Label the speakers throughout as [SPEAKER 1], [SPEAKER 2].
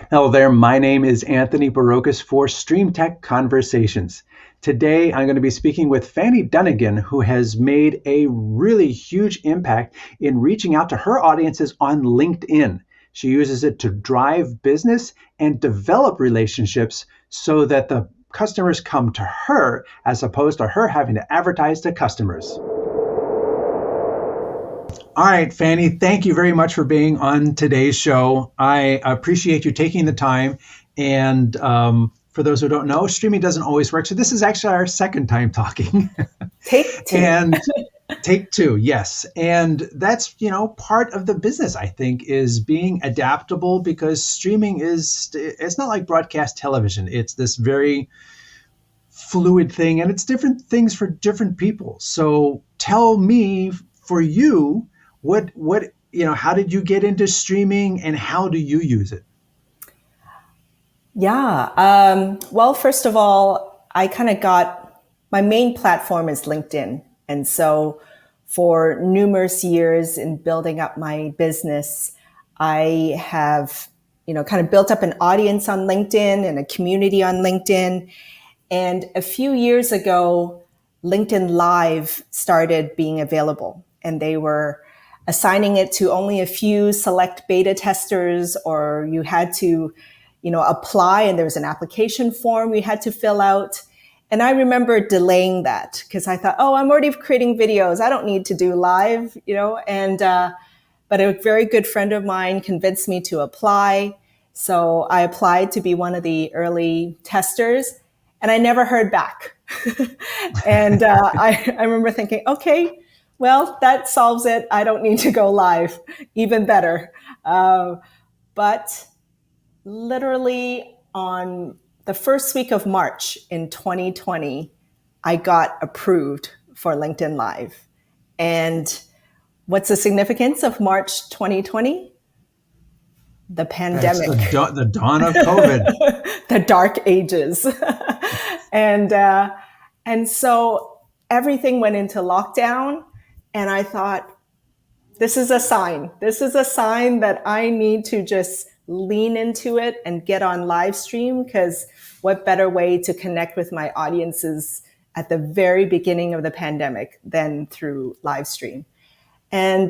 [SPEAKER 1] Hello there, my name is Anthony Barocas for Stream Tech Conversations. Today I'm going to be speaking with Fanny Dunagan, who has made a really huge impact in reaching out to her audiences on LinkedIn. She uses it to drive business and develop relationships so that the customers come to her as opposed to her having to advertise to customers. All right, Fanny, thank you very much for being on today's show. I appreciate you taking the time. And for those who don't know, streaming doesn't always work. So this is actually our second time talking.
[SPEAKER 2] Take two.
[SPEAKER 1] And take two, yes. And that's, part of the business, I think, is being adaptable because streaming it's not like broadcast television. It's this very fluid thing and it's different things for different people. So tell me, for you, how did you get into streaming and how do you use it?
[SPEAKER 2] Yeah. Well, first of all, I kind of my main platform is LinkedIn. And so for numerous years in building up my business, I have, kind of built up an audience on LinkedIn and a community on LinkedIn. And a few years ago, LinkedIn Live started being available and they were assigning it to only a few select beta testers, or you had to, apply, and there was an application form you had to fill out. And I remember delaying that because I thought, I'm already creating videos. I don't need to do live, but a very good friend of mine convinced me to apply. So I applied to be one of the early testers and I never heard back. And I remember thinking, okay, well, that solves it. I don't need to go live. Even better. But literally on the first week of March in 2020, I got approved for LinkedIn Live. And what's the significance of March 2020? The pandemic.
[SPEAKER 1] That's the dawn of COVID.
[SPEAKER 2] The dark ages. And so everything went into lockdown. And I thought, this is a sign. This is a sign that I need to just lean into it and get on live stream, because what better way to connect with my audiences at the very beginning of the pandemic than through live stream. And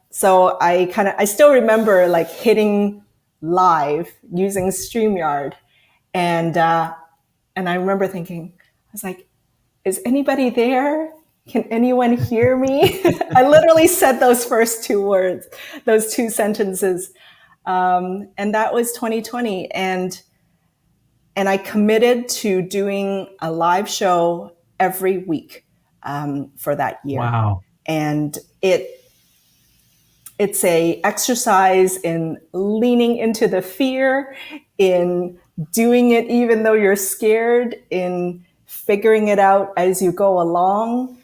[SPEAKER 2] so I still remember like hitting live using StreamYard. And I remember thinking, I was like, is anybody there? Can anyone hear me? I literally said those first two words, those two sentences. And that was 2020. And I committed to doing a live show every week for that year.
[SPEAKER 1] Wow.
[SPEAKER 2] And it's a exercise in leaning into the fear, in doing it even though you're scared, in figuring it out as you go along.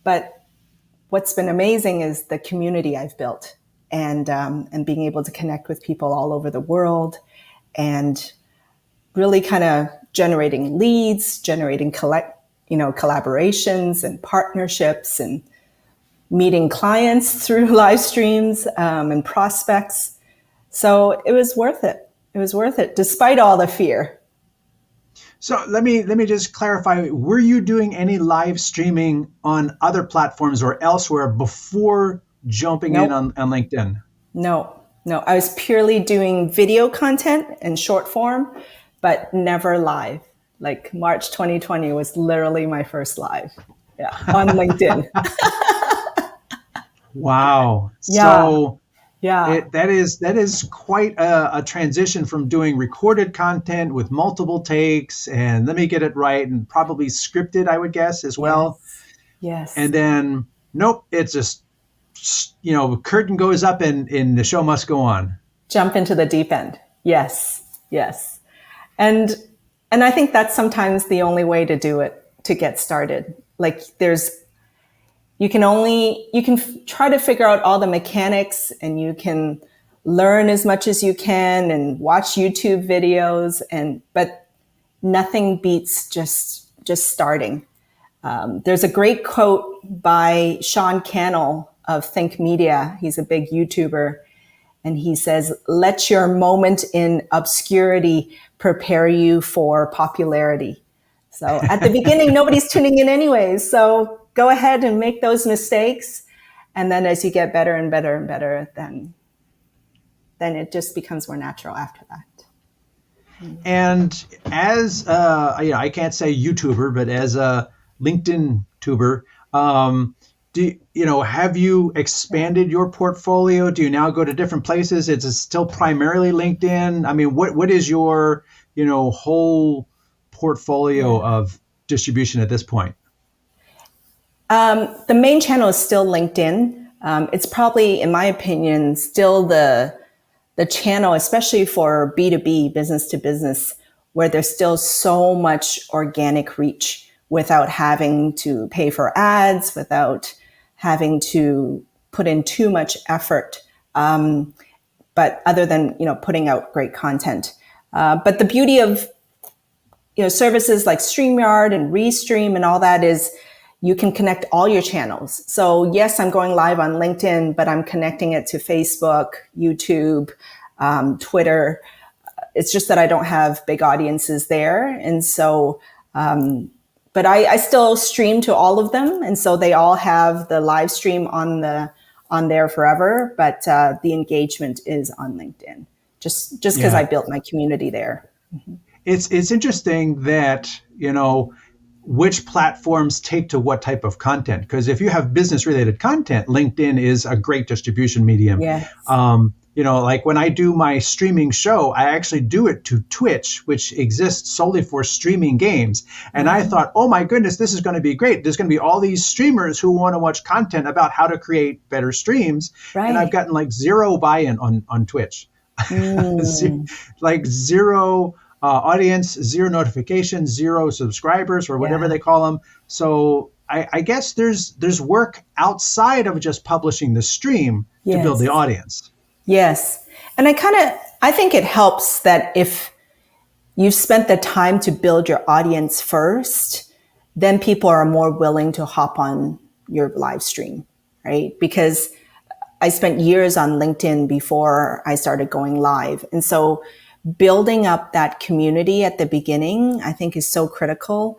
[SPEAKER 2] But what's been amazing is the community I've built and being able to connect with people all over the world and really kind of generating leads, generating collaborations and partnerships and meeting clients through live streams and prospects. So it was worth it. It was worth it despite all the fear.
[SPEAKER 1] So let me just clarify, were you doing any live streaming on other platforms or elsewhere before jumping in on LinkedIn?
[SPEAKER 2] No. I was purely doing video content and short form, but never live. Like March 2020 was literally my first live on LinkedIn.
[SPEAKER 1] Wow.
[SPEAKER 2] Yeah.
[SPEAKER 1] So
[SPEAKER 2] yeah,
[SPEAKER 1] that is quite a transition from doing recorded content with multiple takes and let me get it right and probably scripted, I would guess, as well.
[SPEAKER 2] Yes.
[SPEAKER 1] And then, nope, it's just, curtain goes up and the show must go on.
[SPEAKER 2] Jump into the deep end. Yes. And I think that's sometimes the only way to do it, to get started. Like you can try to figure out all the mechanics and you can learn as much as you can and watch YouTube videos, but nothing beats just starting. There's a great quote by Sean Cannell of Think Media. He's a big YouTuber. And he says, let your moment in obscurity prepare you for popularity. So at the beginning, nobody's tuning in anyways. So go ahead and make those mistakes. And then as you get better and better and better, then it just becomes more natural after that.
[SPEAKER 1] And as I can't say YouTuber, but as a LinkedIn tuber, have you expanded your portfolio? Do you now go to different places? Is it still primarily LinkedIn? I mean, what is your whole portfolio of distribution at this point?
[SPEAKER 2] The main channel is still LinkedIn. It's probably, in my opinion, still the channel, especially for B2B, business to business, where there's still so much organic reach without having to pay for ads, without having to put in too much effort. But other than, putting out great content. But the beauty of, services like StreamYard and Restream and all that is you can connect all your channels. So yes, I'm going live on LinkedIn, but I'm connecting it to Facebook, YouTube, Twitter. It's just that I don't have big audiences there. And so, but I still stream to all of them. And so they all have the live stream on there forever. But the engagement is on LinkedIn, just because I built my community there. Mm-hmm.
[SPEAKER 1] It's interesting that, which platforms take to what type of content. Because if you have business related content, LinkedIn is a great distribution medium.
[SPEAKER 2] Yes.
[SPEAKER 1] Like when I do my streaming show, I actually do it to Twitch, which exists solely for streaming games. And I thought, oh my goodness, this is going to be great. There's going to be all these streamers who want to watch content about how to create better streams. Right. And I've gotten like zero buy-in on Twitch. Like zero audience, zero notifications, zero subscribers, or whatever they call them. So I guess there's work outside of just publishing the stream to build the audience.
[SPEAKER 2] Yes. And I think it helps that if you've spent the time to build your audience first, then people are more willing to hop on your live stream, right? Because I spent years on LinkedIn before I started going live. And so building up that community at the beginning, I think is so critical.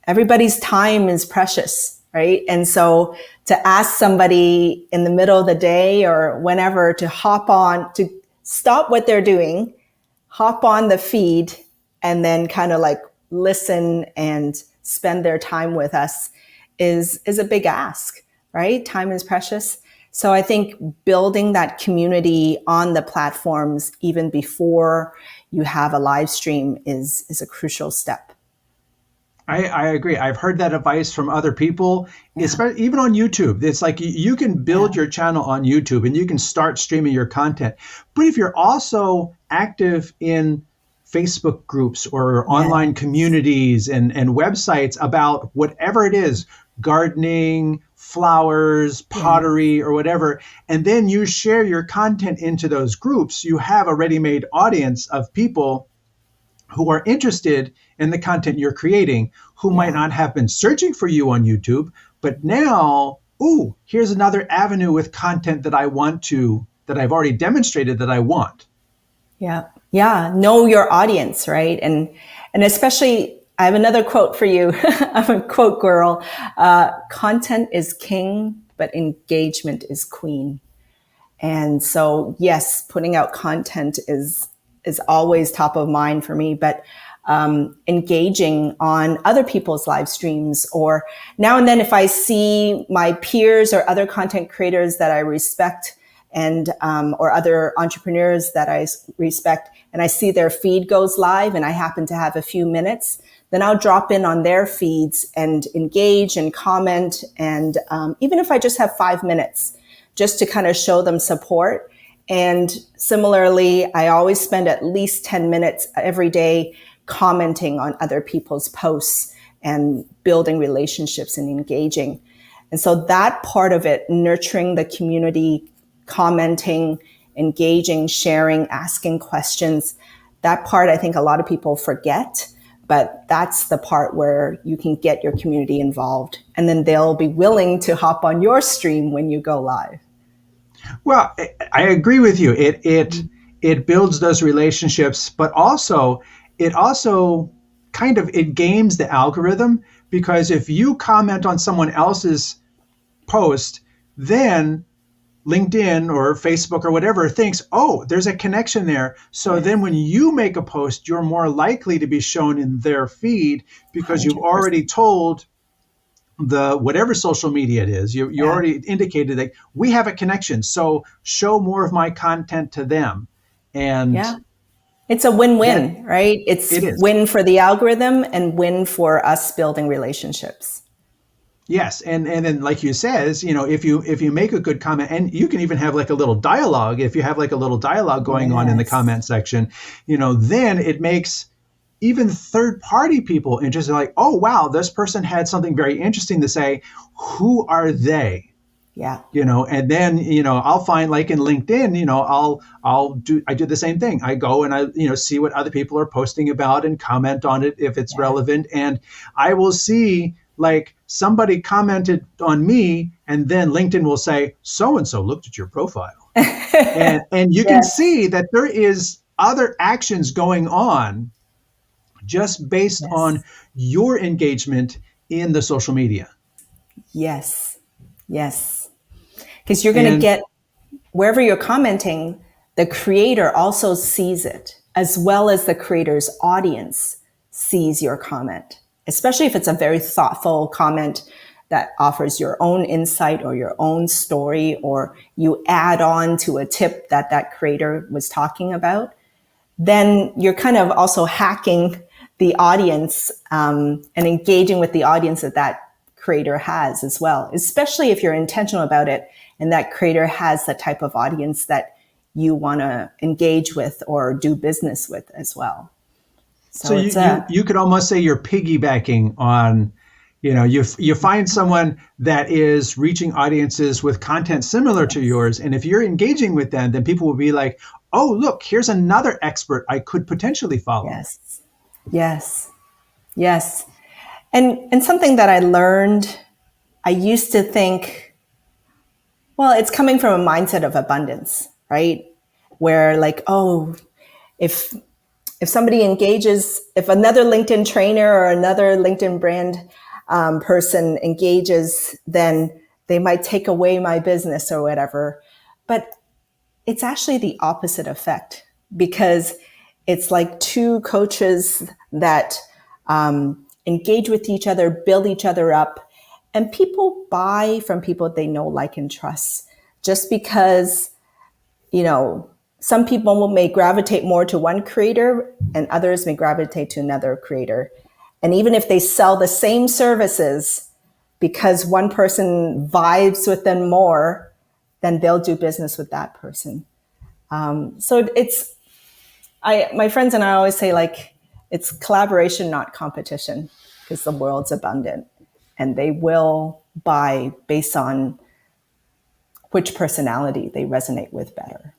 [SPEAKER 2] Everybody's time is precious, right? And so to ask somebody in the middle of the day or whenever to hop on, to stop what they're doing, hop on the feed, and then kind of like listen and spend their time with us is a big ask, right? Time is precious. So I think building that community on the platforms even before you have a live stream is a crucial step.
[SPEAKER 1] I agree. I've heard that advice from other people, especially even on YouTube. It's like you can build your channel on YouTube and you can start streaming your content. But if you're also active in Facebook groups or online communities and websites about whatever it is, gardening, flowers, pottery, or whatever, and then you share your content into those groups, you have a ready-made audience of people who are interested in the content you're creating, who might not have been searching for you on YouTube, but now, here's another avenue with content that I've already demonstrated that I want. Yeah.
[SPEAKER 2] Know your audience, right? And especially, I have another quote for you. I'm a quote girl. Content is king, but engagement is queen. And so, yes, putting out content is always top of mind for me, but engaging on other people's live streams, or now and then if I see my peers or other content creators that I respect and or other entrepreneurs that I respect, and I see their feed goes live and I happen to have a few minutes, then I'll drop in on their feeds and engage and comment. And even if I just have 5 minutes, just to kind of show them support. And similarly, I always spend at least 10 minutes every day commenting on other people's posts and building relationships and engaging. And so that part of it, nurturing the community, commenting, engaging, sharing, asking questions, that part I think a lot of people forget, but that's the part where you can get your community involved. And then they'll be willing to hop on your stream when you go live.
[SPEAKER 1] Well, I agree with you. It builds those relationships, but also it also kind of it games the algorithm, because if you comment on someone else's post, then LinkedIn or Facebook or whatever thinks, oh, there's a connection there. So
[SPEAKER 2] Yes,
[SPEAKER 1] then when you make a post, you're more likely to be shown in their feed because you've
[SPEAKER 2] 100%.
[SPEAKER 1] already told the whatever social media it is, you
[SPEAKER 2] Yeah,
[SPEAKER 1] already indicated that we have a connection. So show more of my content to them. And
[SPEAKER 2] yeah. It's a
[SPEAKER 1] that
[SPEAKER 2] win-win, right? It's
[SPEAKER 1] it is.
[SPEAKER 2] win for the algorithm and win for us building relationships.
[SPEAKER 1] Yes, and then like you says, if you make a good comment, and you can even have like a little dialogue, if you have like a little dialogue going on in the
[SPEAKER 2] Yes.
[SPEAKER 1] comment section, then it makes even third party people interested, like, oh wow, this person had something very interesting to say. Who are they?
[SPEAKER 2] Yeah.
[SPEAKER 1] And then I'll find, like in LinkedIn, I do the same thing. I go and I see what other people are posting about and comment on it if it's
[SPEAKER 2] Yeah.
[SPEAKER 1] relevant, and I will see like somebody commented on me, and then LinkedIn will say so and so looked at your profile, and you can
[SPEAKER 2] Yes.
[SPEAKER 1] see that there is other actions going on just based on
[SPEAKER 2] Yes.
[SPEAKER 1] your engagement in the social media.
[SPEAKER 2] Yes. Yes. Because you're going to
[SPEAKER 1] And
[SPEAKER 2] get wherever you're commenting, the creator also sees it, as well as the creator's audience sees your comment, especially if it's a very thoughtful comment that offers your own insight or your own story, or you add on to a tip that that creator was talking about. Then you're kind of also hacking the audience and engaging with the audience that that creator has as well, especially if you're intentional about it and that creator has the type of audience that you want to engage with or do business with as well.
[SPEAKER 1] so
[SPEAKER 2] So
[SPEAKER 1] you
[SPEAKER 2] it's
[SPEAKER 1] you
[SPEAKER 2] a,
[SPEAKER 1] you could almost say you're piggybacking on, you find someone that is reaching audiences with content similar to
[SPEAKER 2] yes,
[SPEAKER 1] yours, and if you're engaging with them, then people will be like, oh look, here's another expert I could potentially follow.
[SPEAKER 2] yes, yes, yes. And something that I learned, I used to think, well, it's coming from a mindset of abundance, right? Where like, oh, if if somebody engages, if another LinkedIn trainer or another LinkedIn brand person engages, then they might take away my business or whatever. But it's actually the opposite effect, because it's like two coaches that engage with each other, build each other up, and people buy from people they know, like, and trust. Just because, you know, some people may gravitate more to one creator and others may gravitate to another creator. And even if they sell the same services, because one person vibes with them more, then they'll do business with that person. So it's, my friends and I always say, like, it's collaboration, not competition, because the world's abundant and they will buy based on which personality they resonate with better.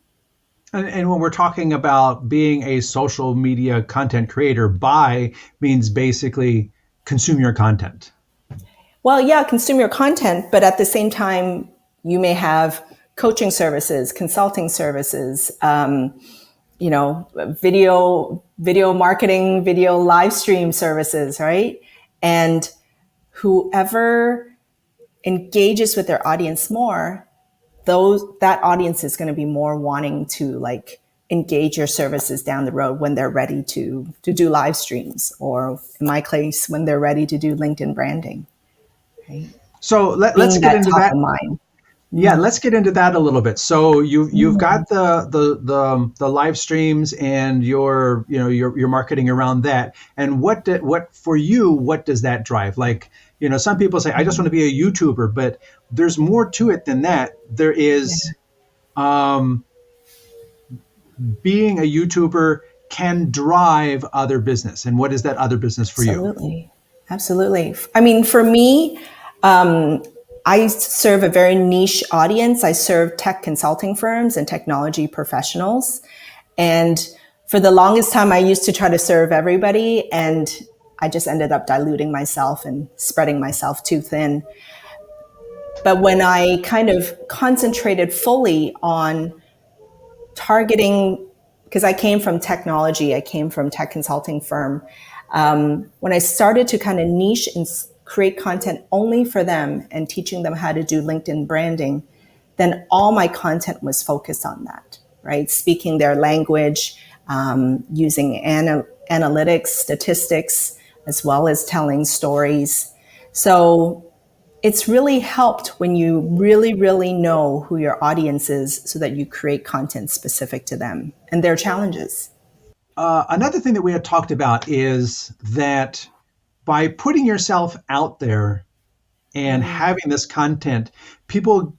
[SPEAKER 1] And when we're talking about being a social media content creator, buy means basically consume your content.
[SPEAKER 2] Well, yeah, consume your content, but at the same time, you may have coaching services, consulting services, video marketing, video live stream services, right? And whoever engages with their audience more, that audience is going to be more wanting to, like, engage your services down the road when they're ready to do live streams, or in my case, when they're ready to do LinkedIn branding, right?
[SPEAKER 1] So let's
[SPEAKER 2] Being
[SPEAKER 1] get
[SPEAKER 2] that
[SPEAKER 1] into
[SPEAKER 2] top
[SPEAKER 1] that.
[SPEAKER 2] of mind.
[SPEAKER 1] Yeah, let's get into that a little bit. So you've
[SPEAKER 2] Mm.
[SPEAKER 1] got the live streams, and your marketing around that. And what for you, what does that drive? Like, some people say I just want to be a YouTuber, but there's more to it than that. There
[SPEAKER 2] Yeah,
[SPEAKER 1] is, um, being a YouTuber can drive other business. And what is that other business for you?
[SPEAKER 2] absolutely. Absolutely. I mean, for me, um, I serve a very niche audience. I serve tech consulting firms and technology professionals. And for the longest time, I used to try to serve everybody. And I just ended up diluting myself and spreading myself too thin. But when I kind of concentrated fully on targeting, because I came from technology, I came from tech consulting firm. When I started to kind of niche and create content only for them and teaching them how to do LinkedIn branding, then all my content was focused on that, right? Speaking their language, using analytics, statistics, as well as telling stories. So it's really helped when you really, really know who your audience is so that you create content specific to them and their challenges.
[SPEAKER 1] Another thing that we had talked about is that by putting yourself out there and having this content, people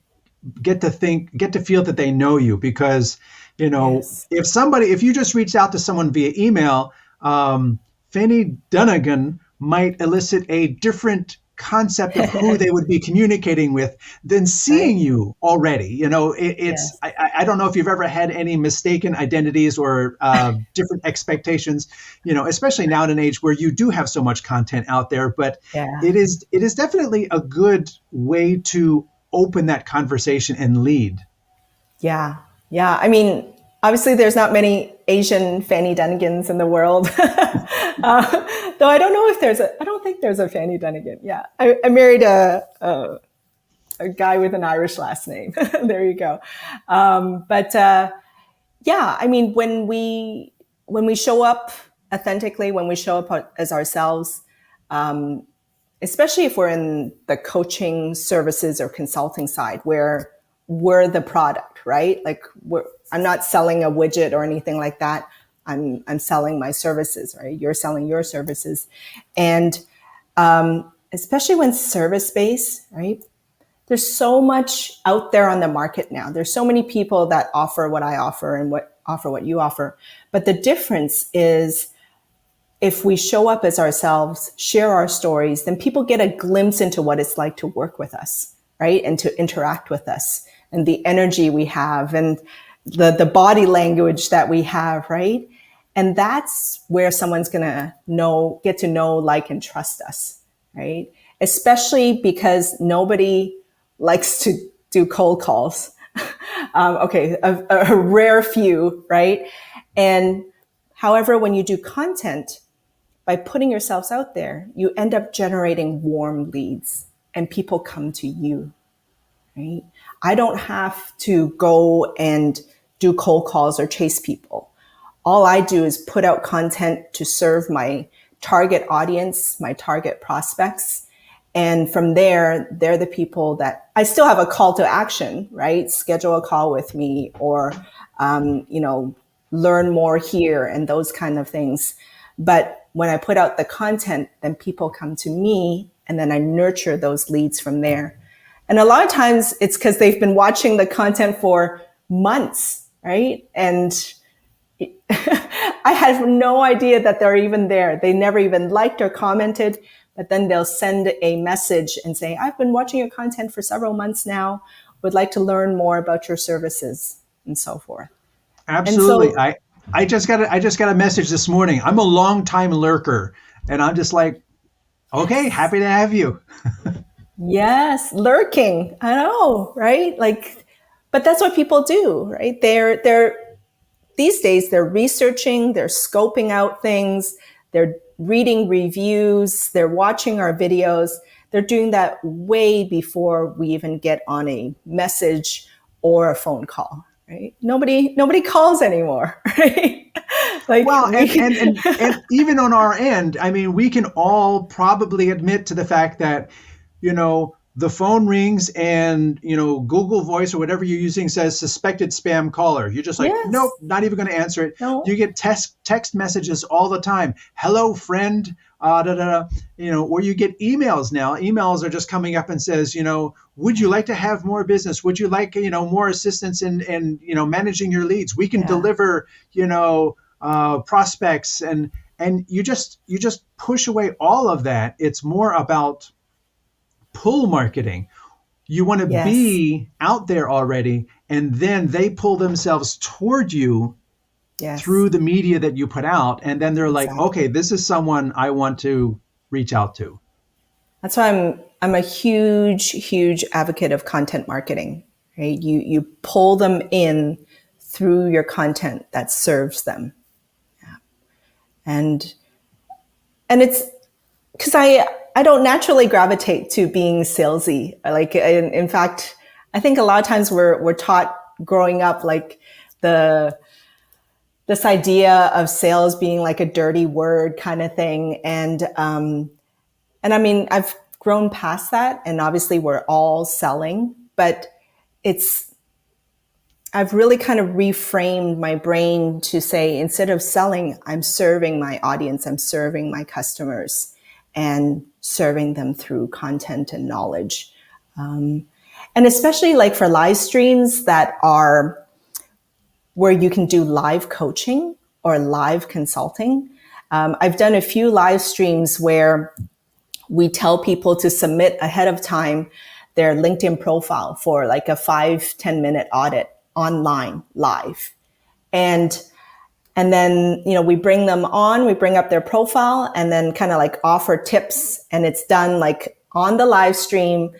[SPEAKER 1] get to feel that they know you, because,
[SPEAKER 2] Yes.
[SPEAKER 1] if you just reach out to someone via email, Fanny Dunagan might elicit a different concept of who they would be communicating with than seeing
[SPEAKER 2] Right.
[SPEAKER 1] you already.
[SPEAKER 2] Yes.
[SPEAKER 1] I don't know if you've ever had any mistaken identities or different expectations, especially now in an age where you do have so much content out there, but
[SPEAKER 2] Yeah.
[SPEAKER 1] it is definitely a good way to open that conversation and lead.
[SPEAKER 2] Yeah. Yeah. I mean, obviously, there's not many Asian Fanny Dunagans in the world. Though I don't know if I don't think there's a Fanny Dunagan. Yeah. I married a guy with an Irish last name. There you go. But yeah, I mean, when we show up authentically, when we show up as ourselves, especially if we're in the coaching services or consulting side where we're the product, right? Like I'm not selling a widget or anything like that. I'm selling my services, right? You're selling your services. And especially when service based, right? There's so much out there on the market now. There's so many people that offer what I offer and offer what you offer. But the difference is if we show up as ourselves, share our stories, then people get a glimpse into what it's like to work with us, right? And to interact with us and the energy we have and the body language that we have, right? And that's where someone's going to get to know, like, and trust us, right? Especially because nobody likes to do cold calls. Okay, a rare few, right? And however, when you do content, by putting yourselves out there, you end up generating warm leads and people come to you, right? I don't have to go and do cold calls or chase people. All I do is put out content to serve my target audience, my target prospects. And from there, they're the people that I still have a call to action, right? Schedule a call with me or, learn more here and those kind of things. But when I put out the content, then people come to me and then I nurture those leads from there. And a lot of times it's because they've been watching the content for months, right? And I had no idea that they're even there. They never even liked or commented, but then they'll send a message and say, I've been watching your content for several months now, would like to learn more about your services and so forth. And
[SPEAKER 1] Absolutely.
[SPEAKER 2] so,
[SPEAKER 1] I just got a message this morning. I'm a long time lurker, and I'm just like, okay,
[SPEAKER 2] yes,
[SPEAKER 1] happy to have you.
[SPEAKER 2] yes, lurking. I know, right? Like, but that's what people do, right? These days they're researching, they're scoping out things, they're reading reviews, they're watching our videos. They're doing that way before we even get on a message or a phone call, right? Nobody calls anymore, right? Like
[SPEAKER 1] Well,
[SPEAKER 2] we
[SPEAKER 1] and even on our end, I mean, we can all probably admit to the fact that, the phone rings and, Google Voice or whatever you're using says suspected spam caller. You're just like, nope,
[SPEAKER 2] yes,
[SPEAKER 1] not even going to answer it. You
[SPEAKER 2] no,
[SPEAKER 1] get text messages all the time. Hello, friend. Da, da, da. Or you get emails now. Emails are just coming up and says, would you like to have more business? Would you like, more assistance in managing your leads? We can
[SPEAKER 2] yeah,
[SPEAKER 1] deliver, prospects and you just push away all of that. It's more about pull marketing. You want to
[SPEAKER 2] yes,
[SPEAKER 1] be out there already, and then they pull themselves toward you
[SPEAKER 2] yes,
[SPEAKER 1] through the media that you put out, and then they're like, okay,
[SPEAKER 2] exactly.
[SPEAKER 1] this is someone I want to reach out to.
[SPEAKER 2] That's why I'm a huge advocate of content marketing, right? You pull them in through your content that serves them. Yeah. And it's because I don't naturally gravitate to being salesy. Like in fact, I think a lot of times we're taught growing up like this idea of sales being like a dirty word kind of thing. And I mean, I've grown past that, and obviously we're all selling, but I've really kind of reframed my brain to say, instead of selling, I'm serving my audience, I'm serving my customers, and serving them through content and knowledge. And especially like for live streams that are where you can do live coaching or live consulting. I've done a few live streams where we tell people to submit ahead of time their LinkedIn profile for like a 5-10 minute audit online live. And then, we bring them on, we bring up their profile and then kind of like offer tips, and it's done like on the live stream,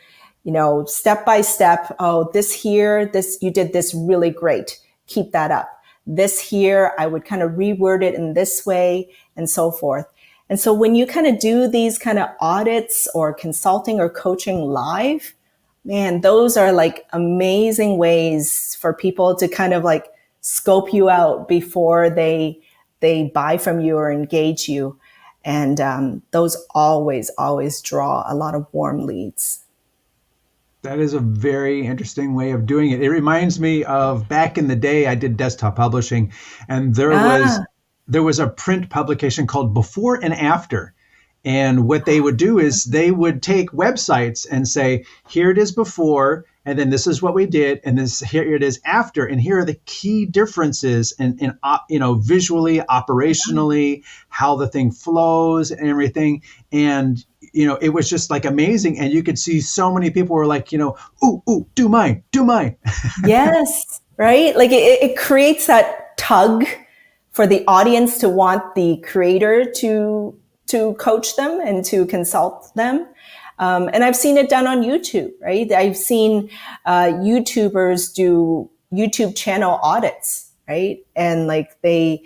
[SPEAKER 2] step by step. Oh, you did this really great. Keep that up. This here, I would kind of reword it in this way and so forth. And so when you kind of do these kind of audits or consulting or coaching live, man, those are like amazing ways for people to kind of like scope you out before they buy from you or engage you. And those always draw a lot of warm leads.
[SPEAKER 1] That is a very interesting way of doing it. It reminds me of back in the day, I did desktop publishing, and there was a print publication called Before and After. And what they would do is they would take websites and say, here it is before, and then this is what we did, and here it is after, and here are the key differences in visually, operationally, how the thing flows and everything. And it was just like amazing. And you could see so many people were like, ooh, do mine.
[SPEAKER 2] Yes, right? Like it creates that tug for the audience to want the creator to coach them and to consult them. And I've seen it done on YouTube, right? I've seen YouTubers do YouTube channel audits, right? And like they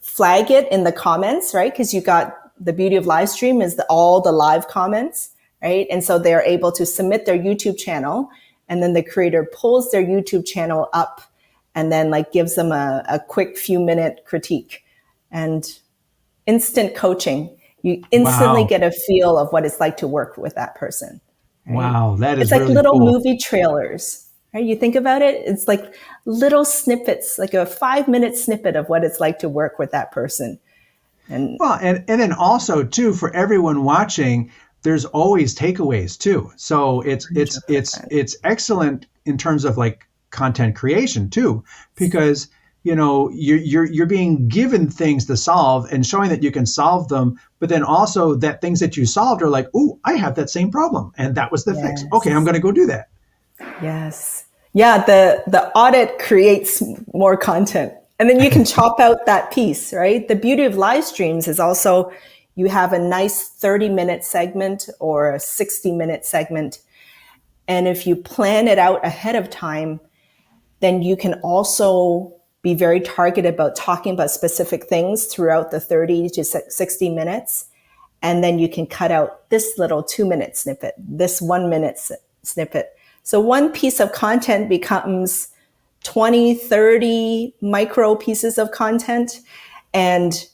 [SPEAKER 2] flag it in the comments, right? Because you got the beauty of live stream is all the live comments, right? And so they're able to submit their YouTube channel, and then the creator pulls their YouTube channel up and then like gives them a quick few minute critique and instant coaching. You instantly get a feel of what it's like to work with that person. Right?
[SPEAKER 1] Wow, that is
[SPEAKER 2] it's like
[SPEAKER 1] really
[SPEAKER 2] little
[SPEAKER 1] cool.
[SPEAKER 2] Movie trailers, right? You think about it, it's like little snippets, like a 5-minute snippet of what it's like to work with that person. And
[SPEAKER 1] then also too, for everyone watching, there's always takeaways too. So it's excellent in terms of like content creation too, because you're being given things to solve and showing that you can solve them, but then also that things that you solved are like, oh, I have that same problem and that was the fix. Okay, I'm going to go do that.
[SPEAKER 2] Yes. Yeah, the audit creates more content. And then you can chop out that piece, right? The beauty of live streams is also you have a nice 30-minute segment or a 60-minute segment. And if you plan it out ahead of time, then you can also be very targeted about talking about specific things throughout the 30 to 60 minutes. And then you can cut out this little 2-minute snippet, this 1-minute snippet. So one piece of content becomes 20, 30 micro pieces of content. And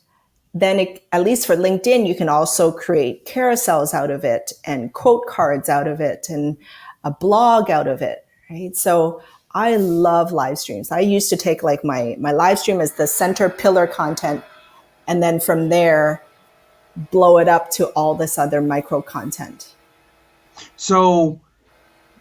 [SPEAKER 2] then at least for LinkedIn, you can also create carousels out of it and quote cards out of it and a blog out of it, right? So I love live streams. I used to take like my live stream as the center pillar content, and then from there, blow it up to all this other micro content.
[SPEAKER 1] So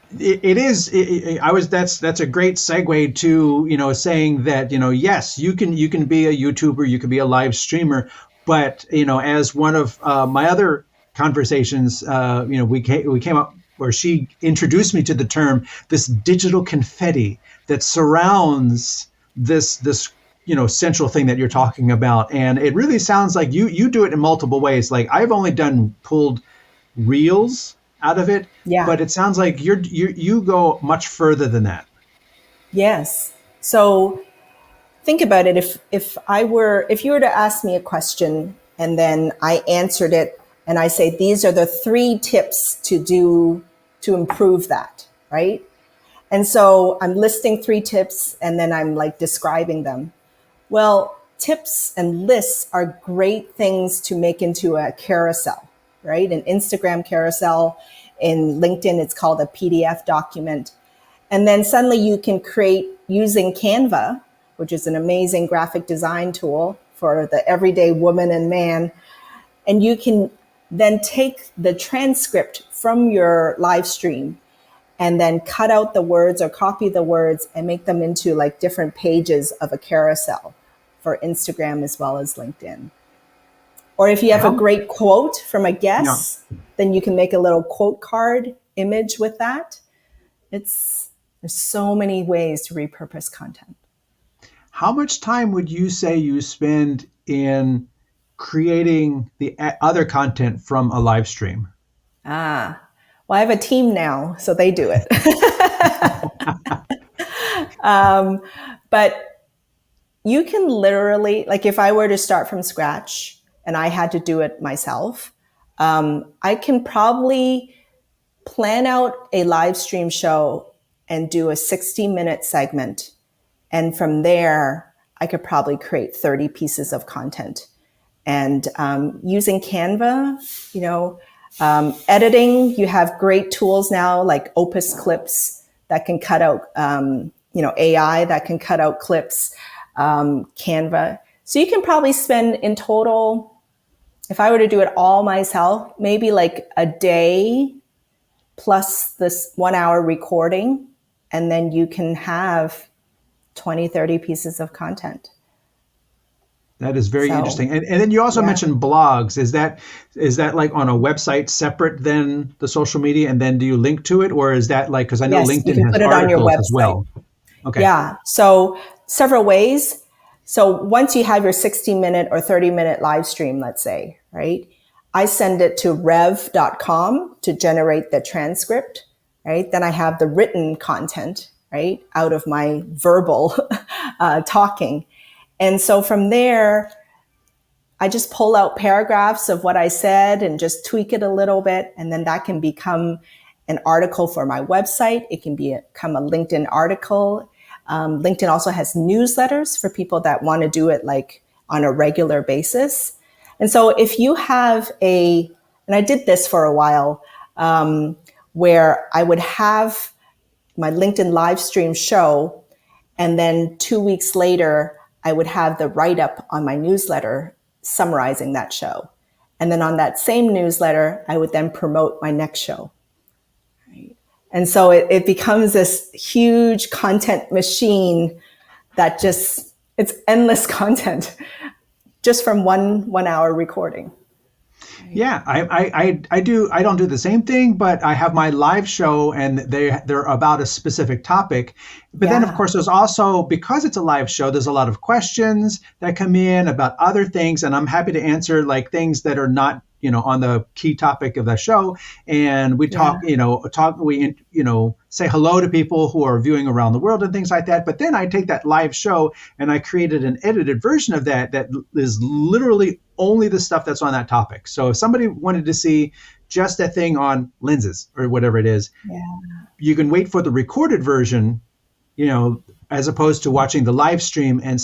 [SPEAKER 1] that's a great segue to, saying that, yes, you can be a YouTuber, you can be a live streamer, but, as one of my other conversations, we came up where she introduced me to the term, this digital confetti that surrounds this central thing that you're talking about. And it really sounds like you do it in multiple ways. Like I've only pulled reels out of it,
[SPEAKER 2] Yeah.
[SPEAKER 1] but it sounds like you go much further than that.
[SPEAKER 2] Yes. So think about it. If you were to ask me a question and then I answered it and I say, these are the 3 tips to improve that, right? And so I'm listing 3 tips and then I'm like describing them. Well, tips and lists are great things to make into a carousel, right? An Instagram carousel. In LinkedIn, it's called a PDF document. And then suddenly you can create using Canva, which is an amazing graphic design tool for the everyday woman and man. And you can then take the transcript from your live stream and then cut out the words or copy the words and make them into like different pages of a carousel for Instagram as well as LinkedIn. Or if you have a great quote from a
[SPEAKER 1] Yeah.
[SPEAKER 2] guest, then you can make a little quote card image with that. There's so many ways to repurpose content.
[SPEAKER 1] How much time would you say you spend in creating the other content from a live stream?
[SPEAKER 2] Well, I have a team now, so they do it. But you can literally, like if I were to start from scratch and I had to do it myself, I can probably plan out a live stream show and do a 60-minute segment. And from there, I could probably create 30 pieces of content. And using Canva, editing, you have great tools now like Opus Clips that can cut out, AI that can cut out clips, Canva. So you can probably spend in total, if I were to do it all myself, maybe like a day plus this 1 hour recording, and then you can have 20, 30 pieces of content.
[SPEAKER 1] That is very
[SPEAKER 2] So,
[SPEAKER 1] interesting. And then you also
[SPEAKER 2] yeah.
[SPEAKER 1] mentioned blogs. Is that like on a website separate than the social media? And then do you link to it? Or is that like, because I know
[SPEAKER 2] Yes, you
[SPEAKER 1] LinkedIn
[SPEAKER 2] can
[SPEAKER 1] has
[SPEAKER 2] put it on your
[SPEAKER 1] articles as
[SPEAKER 2] website.
[SPEAKER 1] well. Okay.
[SPEAKER 2] Yeah. So several ways. So once you have your 60-minute or 30-minute live stream, let's say, right? I send it to rev.com to generate the transcript, right? Then I have the written content, right? Out of my verbal talking. And so from there, I just pull out paragraphs of what I said and just tweak it a little bit. And then that can become an article for my website. It can become a LinkedIn article. LinkedIn also has newsletters for people that want to do it like on a regular basis. And so if you have and I did this for a while, where I would have my LinkedIn live stream show, and then 2 weeks later, I would have the write-up on my newsletter summarizing that show. And then on that same newsletter, I would then promote my next show. Right? And so it becomes this huge content machine that it's endless content just from one hour recording.
[SPEAKER 1] Yeah, I don't do the same thing, but I have my live show and they're about a specific topic. But then of
[SPEAKER 2] Yeah.
[SPEAKER 1] course there's also, because it's a live show, there's a lot of questions that come in about other things, and I'm happy to answer like things that are not, on the key topic of the show. And we
[SPEAKER 2] Yeah.
[SPEAKER 1] say hello to people who are viewing around the world and things like that. But then I take that live show and I created an edited version of that is literally only the stuff that's on that topic. So if somebody wanted to see just a thing on lenses or whatever it is,
[SPEAKER 2] Yeah.
[SPEAKER 1] you can wait for the recorded version, as opposed to watching the live stream and,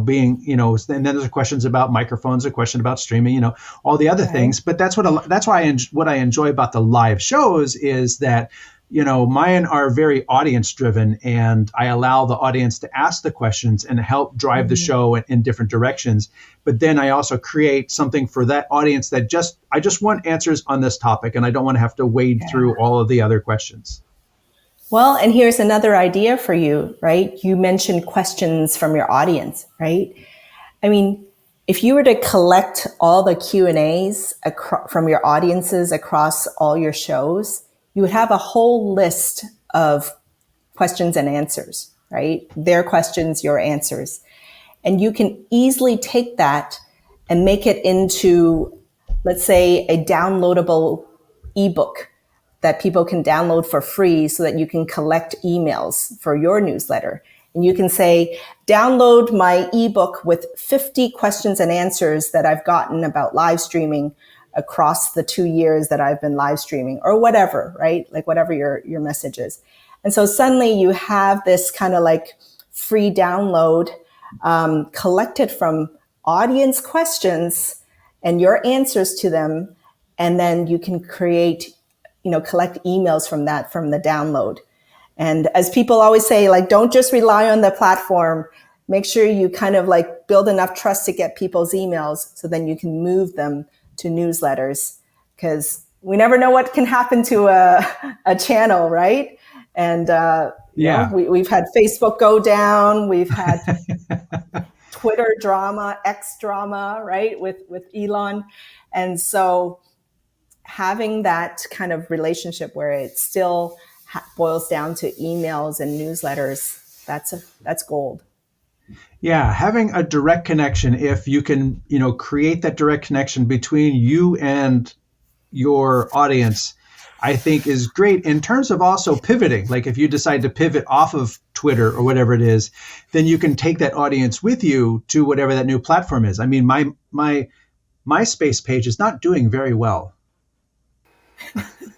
[SPEAKER 1] being, and then there's questions about microphones, a question about streaming, all the other
[SPEAKER 2] Right.
[SPEAKER 1] things. But that's what I enjoy about the live shows is that, mine are very audience driven, and I allow the audience to ask the questions and help drive the show in different directions. But then I also create something for that audience that I just want answers on this topic, and I don't want to have to wade through all of the other questions.
[SPEAKER 2] Well, and here's another idea for you, right? You mentioned questions from your audience, right? I mean, if you were to collect all the Q&As from your audiences across all your shows, you would have a whole list of questions and answers, right? Their questions, your answers. And you can easily take that and make it into, let's say, a downloadable ebook that people can download for free so that you can collect emails for your newsletter. And you can say, download my ebook with 50 questions and answers that I've gotten about live streaming across the 2 years that I've been live streaming, or whatever, right? Like whatever your message is. And so suddenly you have this kind of like free download collected from audience questions and your answers to them. And then you can create, collect emails from that, from the download. And as people always say, like, don't just rely on the platform. Make sure you kind of like build enough trust to get people's emails so then you can move them to newsletters, because we never know what can happen to a channel, right? And we've had Facebook go down. We've had Twitter drama, X drama, right, with Elon. And so having that kind of relationship where it still boils down to emails and newsletters, that's gold.
[SPEAKER 1] Yeah, having a direct connection, if you can, create that direct connection between you and your audience, I think is great in terms of also pivoting. Like if you decide to pivot off of Twitter or whatever it is, then you can take that audience with you to whatever that new platform is. I mean, my MySpace page is not doing very well.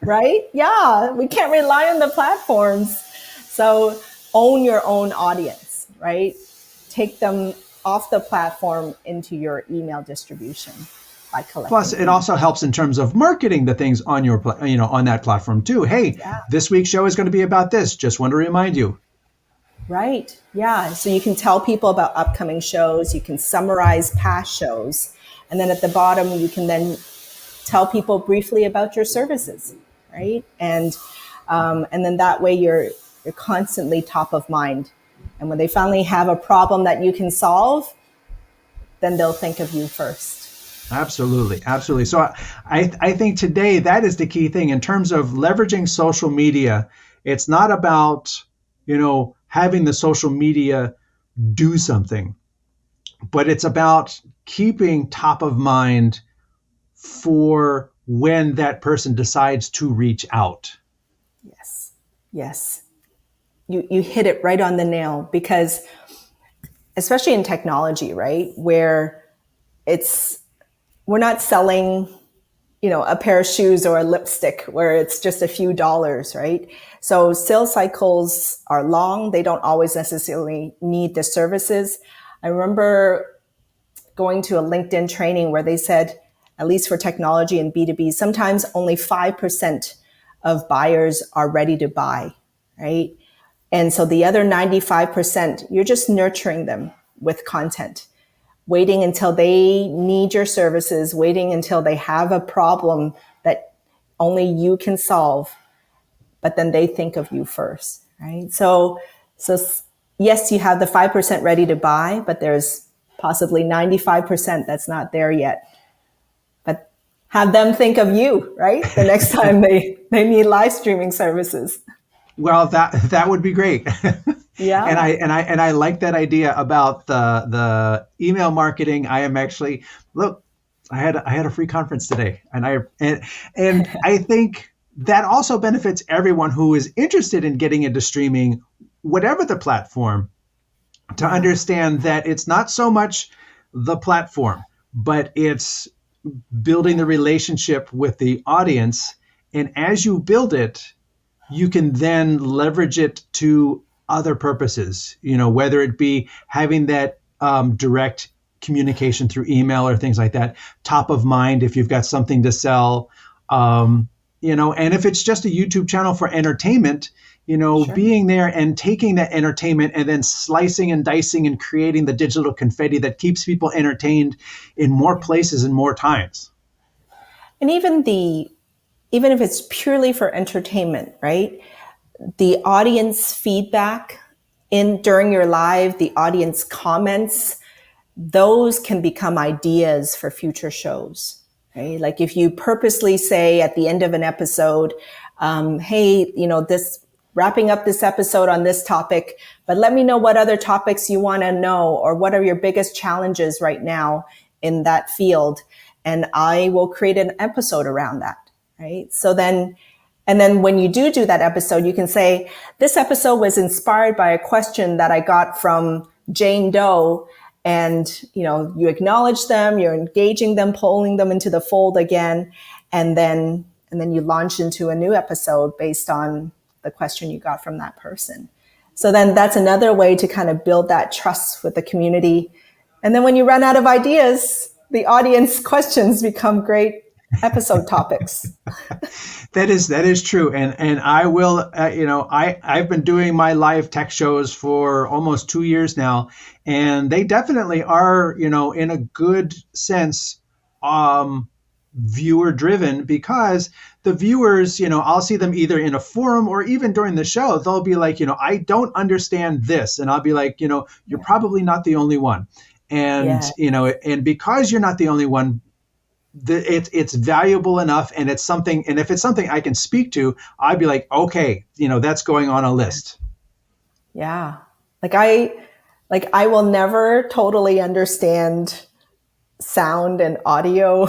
[SPEAKER 2] Right? Yeah, we can't rely on the platforms. So own your own audience, right? Take them off the platform into your email distribution by collecting.
[SPEAKER 1] Plus, it also helps in terms of marketing the things on your, on that platform too. Hey, This week's show is going to be about this. Just want to remind you.
[SPEAKER 2] Right. Yeah. So you can tell people about upcoming shows. You can summarize past shows. And then at the bottom, you can then tell people briefly about your services, right? And then that way you're constantly top of mind. And when they finally have a problem that you can solve, then they'll think of you first.
[SPEAKER 1] Absolutely. Absolutely. So I think today that is the key thing in terms of leveraging social media. It's not about, having the social media do something, but it's about keeping top of mind for when that person decides to reach out.
[SPEAKER 2] Yes. Yes. You hit it right on the nail, because especially in technology, right, where we're not selling, a pair of shoes or a lipstick where it's just a few dollars, right? So sales cycles are long. They don't always necessarily need the services. I remember going to a LinkedIn training where they said, at least for technology and B2B, sometimes only 5% of buyers are ready to buy, right? And so the other 95%, you're just nurturing them with content, waiting until they need your services, waiting until they have a problem that only you can solve, but then they think of you first, right? So yes, you have the 5% ready to buy, but there's possibly 95% that's not there yet. But have them think of you, right? The next time they need live streaming services.
[SPEAKER 1] Well, that would be great.
[SPEAKER 2] Yeah.
[SPEAKER 1] And I like that idea about the email marketing. I am actually, look, I had a free conference today, and I think that also benefits everyone who is interested in getting into streaming, whatever the platform, to understand that it's not so much the platform, but it's building the relationship with the audience. And as you build it, you can then leverage it to other purposes, whether it be having that direct communication through email or things like that, top of mind if you've got something to sell, and if it's just a YouTube channel for entertainment, sure, being there and taking that entertainment and then slicing and dicing and creating the digital confetti that keeps people entertained in more places and more times.
[SPEAKER 2] And even if it's purely for entertainment, right? The audience feedback during your live, the audience comments, those can become ideas for future shows, right? Like if you purposely say at the end of an episode, hey, wrapping up this episode on this topic, but let me know what other topics you want to know, or what are your biggest challenges right now in that field. And I will create an episode around that. right? So then, and then when you do that episode, you can say, this episode was inspired by a question that I got from Jane Doe. And, you acknowledge them, you're engaging them, pulling them into the fold again. And then you launch into a new episode based on the question you got from that person. So then that's another way to kind of build that trust with the community. And then when you run out of ideas, the audience questions become great episode topics.
[SPEAKER 1] That is true. And I will, I've been doing my live tech shows for almost 2 years now, and they definitely are, in a good sense, viewer driven, because the viewers, I'll see them either in a forum or even during the show. They'll be like, I don't understand this. And I'll be like, you're probably not the only one. And, and because you're not the only one, it's valuable enough, and it's something. And if it's something I can speak to, I'd be like, okay, that's going on a list.
[SPEAKER 2] Yeah. I will never totally understand sound and audio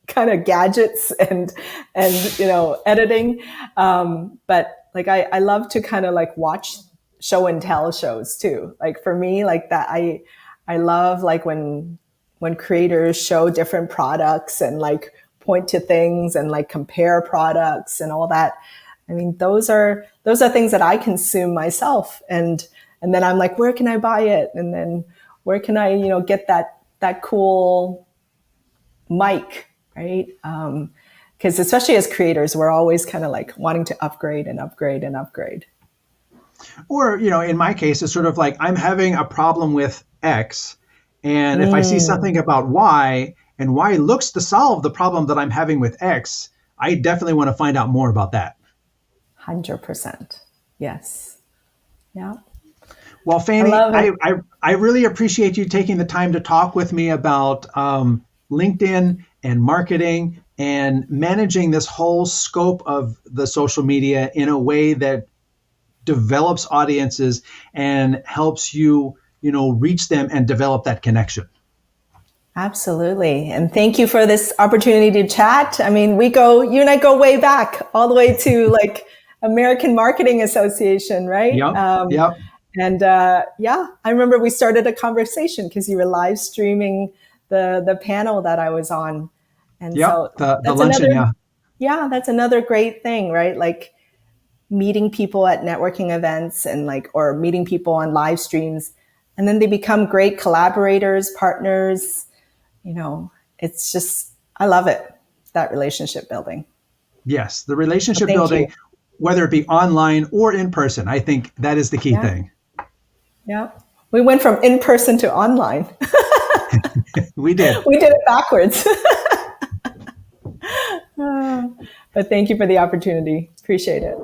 [SPEAKER 2] kind of gadgets and editing. But I love to kind of watch show and tell shows too. For me, that, I love when creators show different products and point to things and compare products and all that. I mean, those are things that I consume myself. And then I'm like, where can I buy it? And then where can I, get that cool mic, right? Because especially as creators, we're always kind of wanting to upgrade and upgrade and upgrade.
[SPEAKER 1] Or, in my case, it's sort of I'm having a problem with X. And if I see something about Y, and Y looks to solve the problem that I'm having with X, I definitely want to find out more about that.
[SPEAKER 2] 100%. Yes. Yeah.
[SPEAKER 1] Well, Fanny, I really appreciate you taking the time to talk with me about LinkedIn and marketing and managing this whole scope of the social media in a way that develops audiences and helps you, reach them and develop that connection.
[SPEAKER 2] Absolutely. And thank you for this opportunity to chat. I mean, you and I go way back, all the way to American Marketing Association, right?
[SPEAKER 1] Yep.
[SPEAKER 2] And I remember we started a conversation because you were live streaming the panel that I was on. And so
[SPEAKER 1] the luncheon,
[SPEAKER 2] that's another great thing, right? Meeting people at networking events and or meeting people on live streams, and then they become great collaborators, partners. It's just, I love it, that relationship building.
[SPEAKER 1] Yes, the relationship building, whether it be online or in person, I think that is the key thing.
[SPEAKER 2] Yeah. We went from in person to online.
[SPEAKER 1] We did.
[SPEAKER 2] We did it backwards. But thank you for the opportunity. Appreciate it.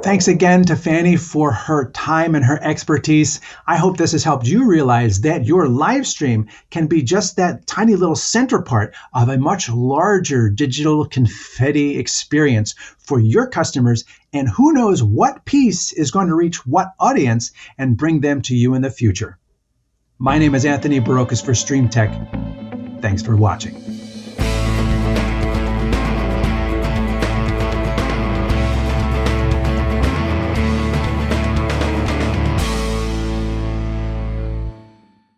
[SPEAKER 1] Thanks again to Fanny for her time and her expertise. I hope this has helped you realize that your live stream can be just that tiny little center part of a much larger digital confetti experience for your customers. And who knows what piece is going to reach what audience and bring them to you in the future. My name is Anthony Barocas for Stream Tech. Thanks for watching.